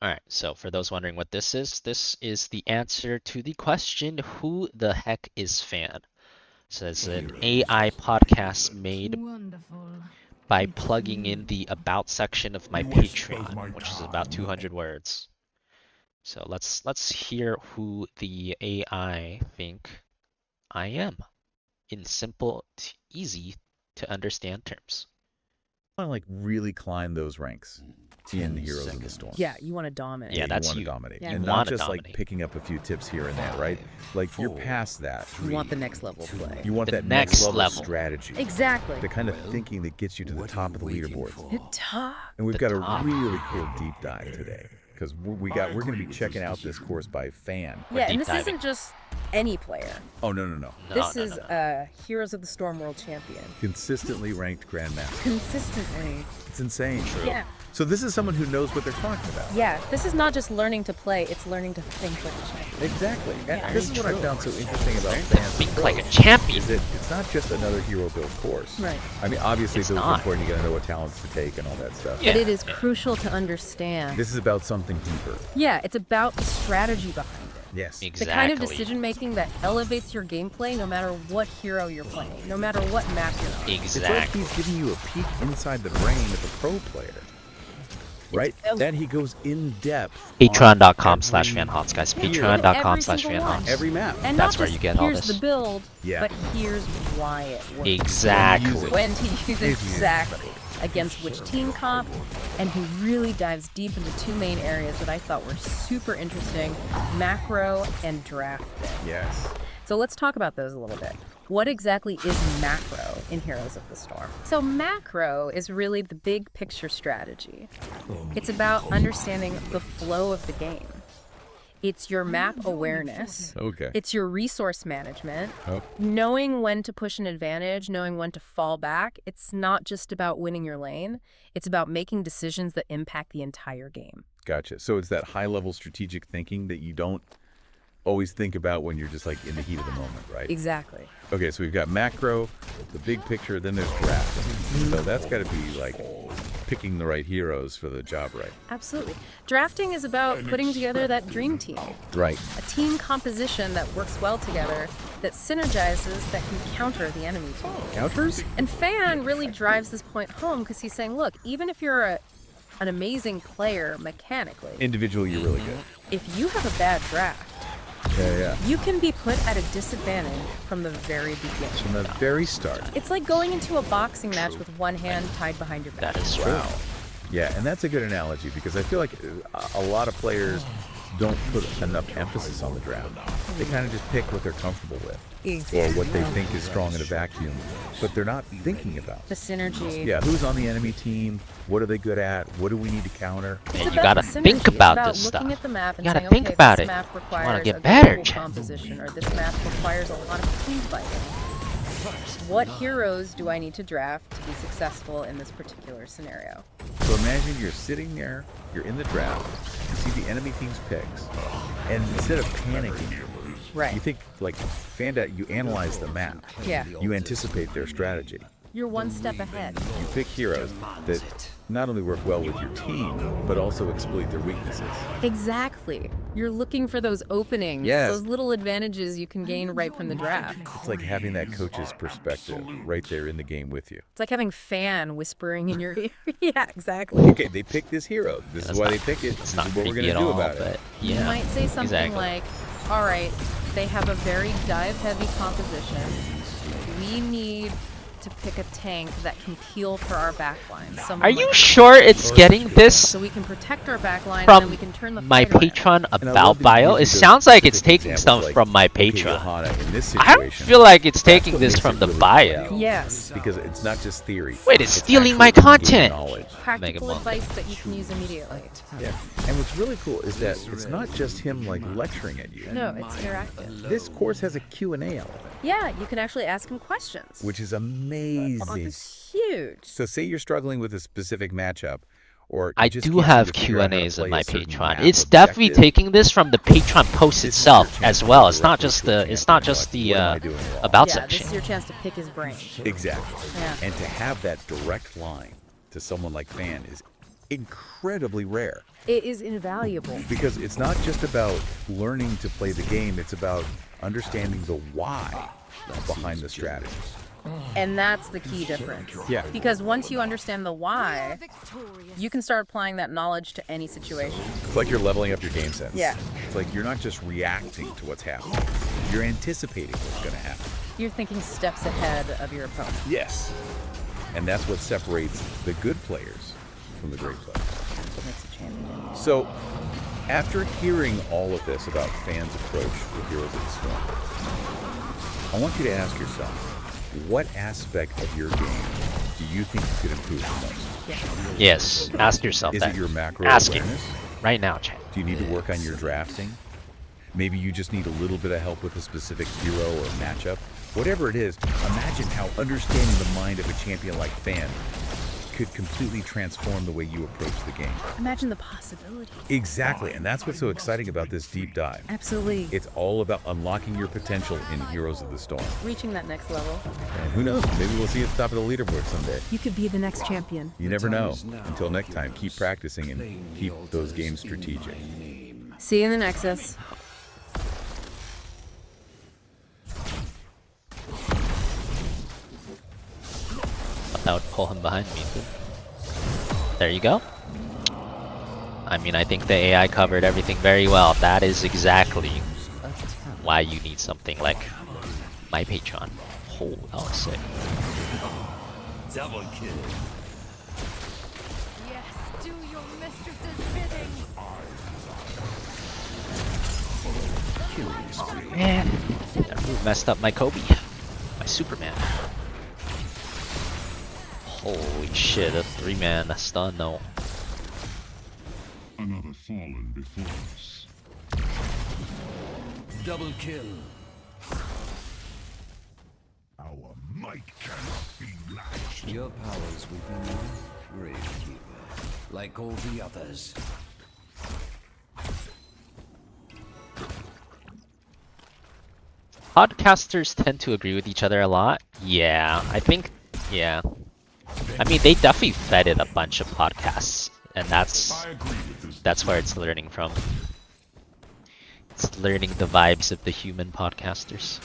Alright, so for those wondering what this is the answer to the question, who the heck is Fan? So it's an AI podcast made Wonderful. by plugging in the About section of my Patreon, which is about 200 words. So let's hear who the AI think I am in simple, easy to understand terms. Want to like really climb those ranks in Heroes of the Storm. Yeah, you want to dominate. Yeah, you that's want to you. dominate, Yeah, and you not wanna just dominate. like picking up a few tips here and there, right? Like you're past that. You want the next level play. You want The that next next level level. strategy, Exactly. the kind of thinking that gets you to the top of the leaderboards. Hit top. And we've The got a top. really cool deep dive today because we're going to be checking out this course by Fan. We're Yeah, deep and this diving. isn't just any player. Oh no, No, This no, is no, no. a Heroes of the Storm world champion. consistently ranked Grandmaster. Consistently. It's insane. True. Yeah. So this is someone who knows what they're talking about. Yeah, this is not just learning to play, it's learning to think like a champion. Exactly. And Yeah. this is what I found so interesting about Learn to Fan's think approach, like a champion. is that it's not just another hero build course. Right. I mean, obviously It's those are not. important. You got to know what talents to take and all that stuff. Yeah. But it is crucial to understand. This is about something deeper. Yeah, it's about the strategy behind it. Yes. The Exactly. kind of decision making that elevates your gameplay no matter what hero you're playing, no matter what map you're on. It's like Exactly. he's giving you a peek inside the brain of a pro player. Right? Then he goes in depth. on Patreon.com/FanHOTS, guys. hero. Patreon.com/FanHOTS. Every map. And That's not where just you get all here's this. the build, Yeah. but here's why it works. Exactly. When to use it If you- exactly against which team comp, and he really dives deep into two main areas that I thought were super interesting: macro and drafting. Yes. So let's talk about those a little bit. What exactly is macro in Heroes of the Storm? So macro is really the big picture strategy. It's about understanding the flow of the game. It's your map awareness. Okay. It's your resource management, Oh. knowing when to push an advantage, knowing when to fall back. It's not just about winning your lane. It's about making decisions that impact the entire game. Gotcha. So it's that high level strategic thinking that you don't always think about when you're just like in the heat of the moment, right? Exactly. Okay, so we've got macro, the big picture, then there's draft. So that's got to be like picking the right heroes for the job, right? Absolutely. Drafting is about putting together that dream team. Right. A team composition that works well together, that synergizes, that can counter the enemy team. Counters? And Fan really drives this point home because he's saying, look, even if you're an amazing player mechanically, Individually, you're really good. if you have a bad draft, Yeah. you can be put at a disadvantage from the very beginning. From the very start. It's like going into a boxing match with one hand tied behind your back. That is true. Wow. Yeah, and that's a good analogy because I feel like a lot of players don't put enough emphasis on the draft. They kind of just pick what they're comfortable with or what they think is strong in a vacuum, but they're not thinking about The synergy. Yeah, who's on the enemy team? What are they good at? What do we need to counter? It's And you about gotta the synergy. think It's about about this looking stuff. at the map and You gotta saying, think okay, about this it. map You wanna requires get a better, global Jen. composition, or this map requires a lot of team fighting. What heroes do I need to draft to be successful in this particular scenario? So imagine you're sitting there, you're in the draft, you see the enemy team's picks, and instead of panicking, Right. you think like you analyze the map. Yeah. You anticipate their strategy. You're one step ahead. You pick heroes that not only work well with your team, but also exploit their weaknesses. Exactly. You're looking for those openings, Yes. those little advantages you can gain right from the draft. It's like having that coach's perspective right there in the game with you. It's like having Fan whispering in your ear. Yeah, exactly. Okay, they pick this hero. This is That's why not- they pick it. It's This not is what we're freaky gonna at do all, about but it. You yeah. might say something exactly. like, all right, they have a very dive-heavy composition. We need to pick a tank that can peel for our backline. Are you sure it's getting this So we can protect our backline and from then we can turn the my fight around. Patreon And I about love that bio? you It use those sounds like it's specific taking examples, stuff like, from my okay, Patreon. Johanna, in this I don't situation, feel like it's that's taking what this makes from it the really bio. funny. Yes. Because it's not just theory. Wait, it's It's stealing my actual in-game content. knowledge. Practical Mega advice that you can use immediately. Yeah. And what's really cool is that it's not just him like lecturing at you. No, it's interactive. This course has a Q&A element, Yeah, you can actually ask him questions. which is amazing. It's huge. So say you're struggling with a specific matchup, or you I just do can't seem have to figure out how to Q&As in play my a certain Patreon. map It's definitely objective. taking this from the Patreon post This is itself your chance as to well. go It's not directly just to a the champion, not just like, the what am I doing wrong? about Yeah, section. this is your chance to pick his brain. Exactly. Yeah. And to have that direct line to someone like Fan is incredibly rare. It is invaluable. Because it's not just about learning to play the game, it's about understanding the why behind the strategy. And that's the key difference. Yeah. Because once you understand the why, you can start applying that knowledge to any situation. It's like you're leveling up your game sense. Yeah. It's like you're not just reacting to what's happening. You're anticipating what's going to happen. You're thinking steps ahead of your opponent. Yes. And that's what separates the good players from the great players. That's what makes a champion. So, after hearing all of this about fans' approach to Heroes of the Storm, I want you to ask yourself, what aspect of your game do you think you could improve the most? Yes, ask yourself Is that. it your macro Ask it awareness? right now, chat. Do you need to work on your drafting? Maybe you just need a little bit of help with a specific hero or matchup. Whatever it is, imagine how understanding the mind of a champion like Fan could completely transform the way you approach the game. Imagine the possibility. Exactly, and that's what's so exciting about this deep dive. Absolutely. It's all about unlocking your potential in Heroes of the Storm. Reaching that next level. And who knows, maybe we'll see you at the top of the leaderboard someday. You could be the next champion. You never know. Until next time, keep practicing and keep those games strategic. See you in the Nexus. That would pull him behind me. There you go. I mean, I think the AI covered everything very well. That is exactly why you need something like my Patreon. Oh, that was sick. Double kill. Yes, do your mistress's bidding. Man, that move messed up my Kobe. My Superman. Holy shit, a 3-man stun though. Another fallen before us. Double kill. Our might cannot be matched. Your powers within you, Gravekeeper, like all the others. Podcasters tend to agree with each other a lot. Yeah, I think, yeah. I mean, they definitely fed it a bunch of podcasts, and that's where it's learning from. It's learning the vibes of the human podcasters.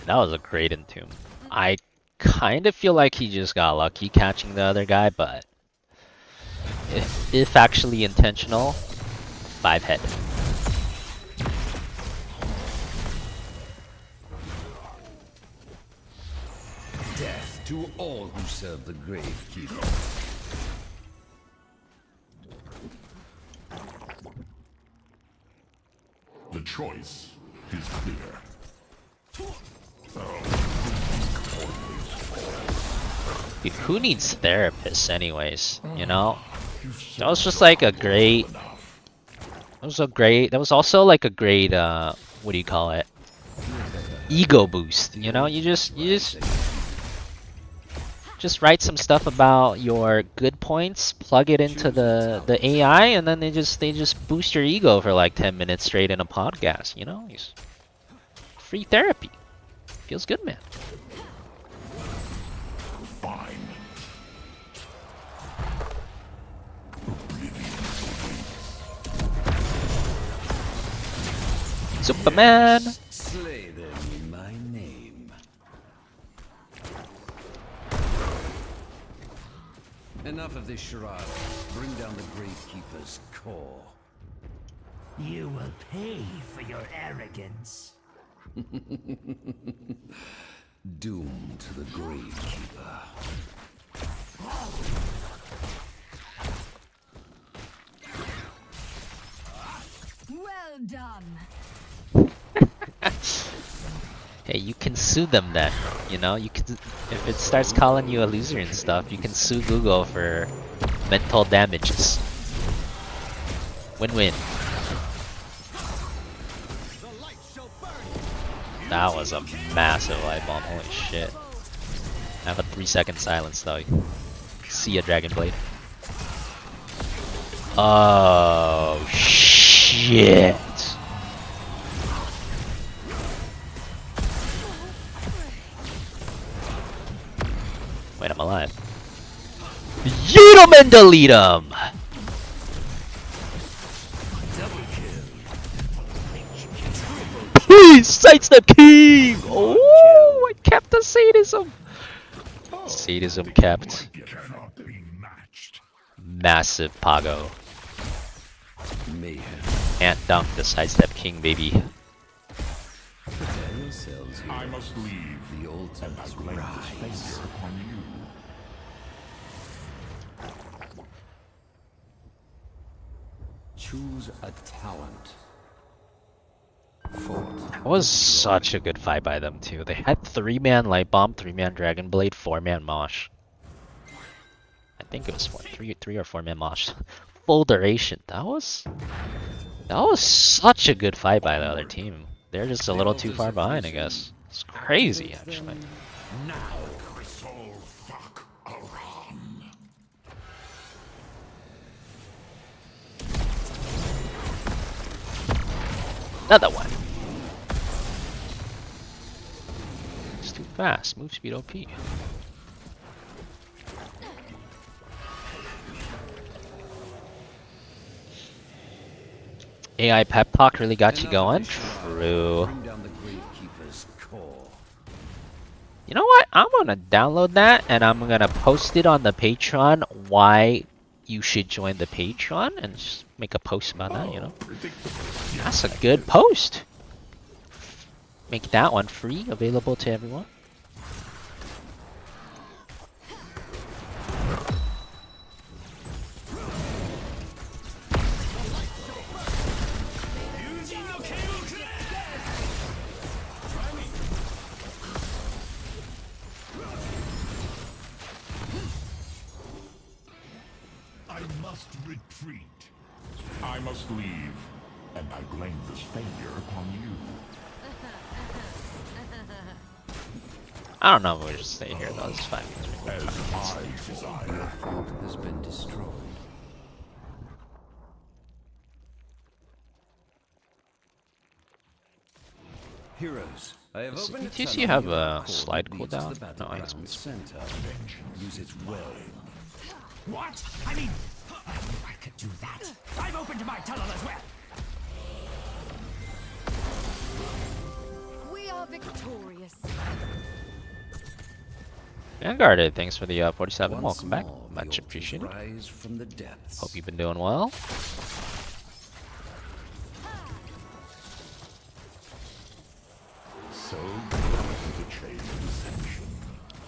That was a great entomb. I kind of feel like he just got lucky catching the other guy, but if actually intentional, 5 head. Death to all who serve the Gravekeeper. The choice is clear. Dude, who needs therapists anyways, you know? That was just like a great... That was also like a great, what do you call it? Ego boost, you know? You just write some stuff about your good points, plug it into the AI, and then they just boost your ego for like 10 minutes straight in a podcast, you know? Free therapy. Feels good, man. Fine. Superman! Slay them in my name. Enough of this charade. Bring down the Gravekeeper's core. You will pay for your arrogance. Doomed to the Gravekeeper. Well done. Hey, you can sue them then, you know? You can, if it starts calling you a loser and stuff, you can sue Google for mental damages. Win-win. That was a massive light bomb, holy shit. I have a 3-second silence though. See ya, Dragon Blade. Oh shit. Wait, I'm alive. Yeet 'em and delete 'em! Please, sidestep king! Oh, I kept the sadism! Sadism kept. Cannot be matched. Massive Pago. Mayhem. Can't dunk the sidestep king, baby. Prepare yourselves here. I must leave. The altars And I blame this rise. failure upon you. Choose a talent. Fort. That was such a good fight by them too. They had 3-man light bomb, 3-man dragon blade, 4-man mosh. I think it was 3 or 4-man mosh. Full duration. That was such a good fight by the other team. They're just a little too far behind, I guess. It's crazy, actually. Now. Crystal fuck aram. Another one. It's too fast. Move speed OP. AI pep talk really got you going? True. Bring down the Gravekeeper's core. You know what? I'm gonna download that and I'm gonna post it on the Patreon why you should join the Patreon and just make a post about that, you know? That's a good post. Make that one free, available to everyone. I must retreat. I must leave. And I blame this failure upon you. I don't know if we'll just stay here though, it's fine. As I desire. Your fort has been destroyed. Heroes, I have Does opened a BTC tunnel have in your a core slide that leads to cooldown? the No, I guess battleground we- center. Use it well. What? I mean, I knew I could do that. I've opened my tunnel as well. We are victorious. Vanguarded, thanks for the 47. Once Welcome back. more, the Much altars appreciated. rise from the depths. Hope you've been doing well. So to change deception.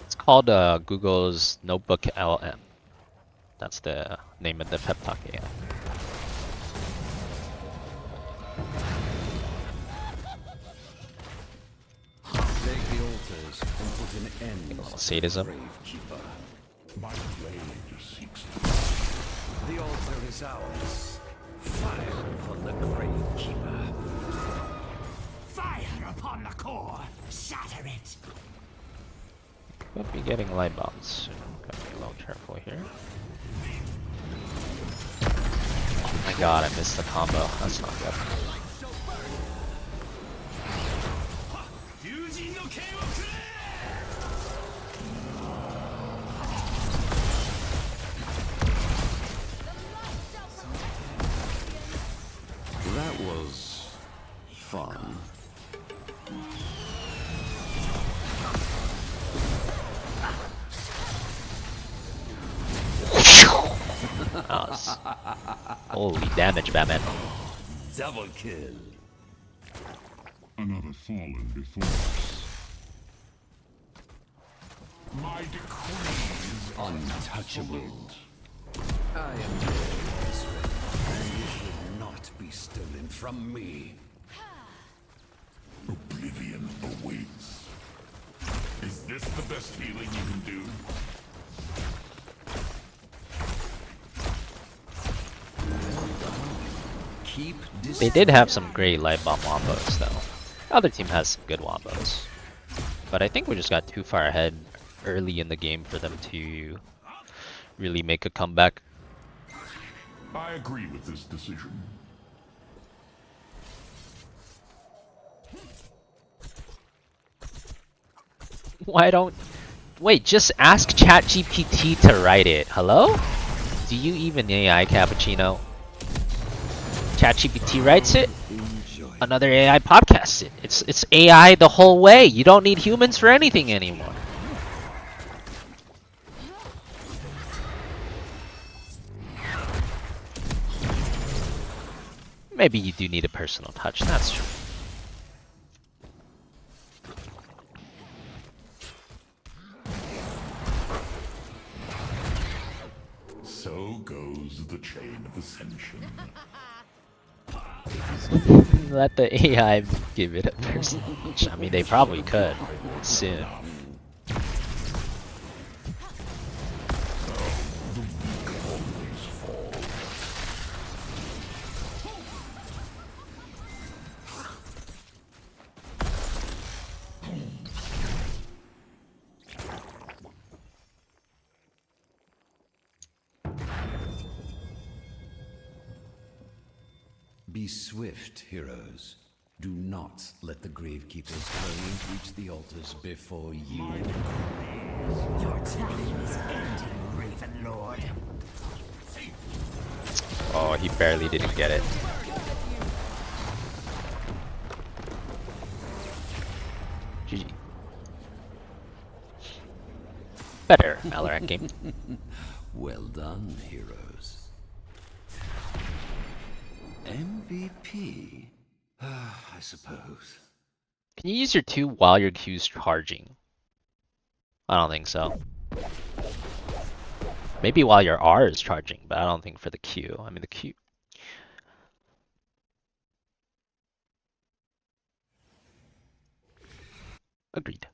It's called Google's Notebook LM. That's the name of the pep talk AI. Take the altars and put an end little to the sadism. Gravekeeper. My blade seeks to The altar is ours. Fire upon the Gravekeeper. Fire upon the core. Shatter it. Could be getting light bombs soon. Gotta be a little careful here. Oh my god, I missed the combo. That's not good. That was fun. That was... Holy damage, Batman. Double kill. another fallen before us. My decrees Untouchable. I am yours, and it will not be stolen from me. oblivion awaits. Is this the best healing you can do? Keep They did have some great light bomb wombos though. The other team has some good wombos. But I think we just got too far ahead early in the game for them to really make a comeback. I agree with this decision. Why don't Wait, just ask ChatGPT to write it. Hello? Do you even AI cappuccino? ChatGPT writes it. Another AI podcasts it. It's AI the whole way. You don't need humans for anything anymore. Maybe you do need a personal touch. That's true. So goes the chain of ascension. Let the AI give it a personal touch. I mean, they probably could soon. Be swift, heroes. Do not let the Gravekeeper's flames reach the altars before you. Your time is ending, Raven Lord. Oh, he barely didn't get it. GG. Better Alarak game. Well done, heroes. MVP? I suppose. Can you use your Q while your Q's charging? I don't think so. Maybe while your R is charging, but I don't think for the Q. I mean the Q. Agreed.